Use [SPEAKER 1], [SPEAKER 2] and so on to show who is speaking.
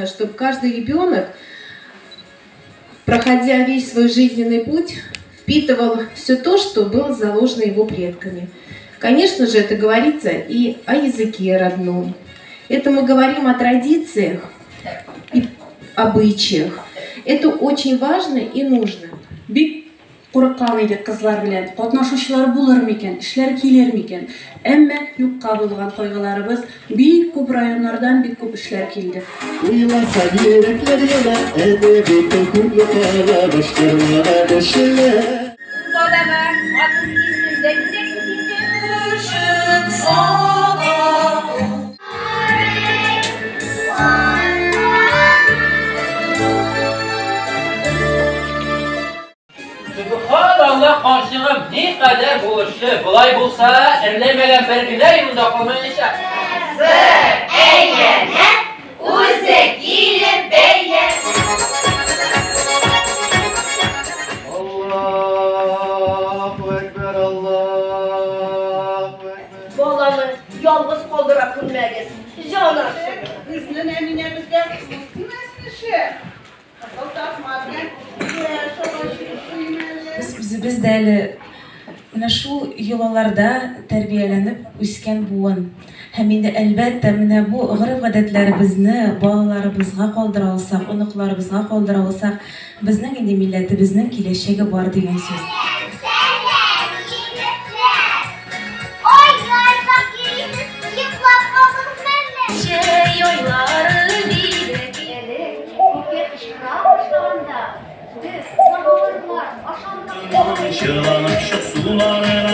[SPEAKER 1] важно, чтобы каждый ребенок, проходя весь свой жизненный путь, впитывал все то, что было заложено его предками. Конечно же, это говорится и о языке родном. Это мы говорим о традициях и обычаях. Это очень важно и нужно.
[SPEAKER 2] Кураккан идек кызлар белән катнашучылар булыр микән, эшләр килер микән. Әмма юкка булган кайгыларыбыз бик күп районнардан бик күп эшләр килде.
[SPEAKER 3] Уйласа йөрәкләр яна, әнә бит күрмәгән башкаларга дәшелә.
[SPEAKER 4] Балага атын исемдә күршен
[SPEAKER 5] Subhanallah, karşığım ne kadar buluştu. Kolay bulsa evlenmeden bir yılda kalmayacak.
[SPEAKER 4] Sır eyleme, uzak ile beyle.
[SPEAKER 3] Allahu Ekber, Allahu Ekber.
[SPEAKER 6] Balamı yalnız kaldıra kılmayız. Canım.
[SPEAKER 7] Bizden eminimizden kısmetsizleşir. Asıl tasmadın.
[SPEAKER 8] Biz de әле менә шул йолаларда тәрбияләнеп үскән буын. Һәм инде әлбәттә менә бу гырыф-гадәтләребезне балаларыбызга калдыра алсак, оныкларыбызга калдыра алсак, безнең инде милләтебезнең киләчәге бар дигән сүз.
[SPEAKER 3] Şılanıp şu suların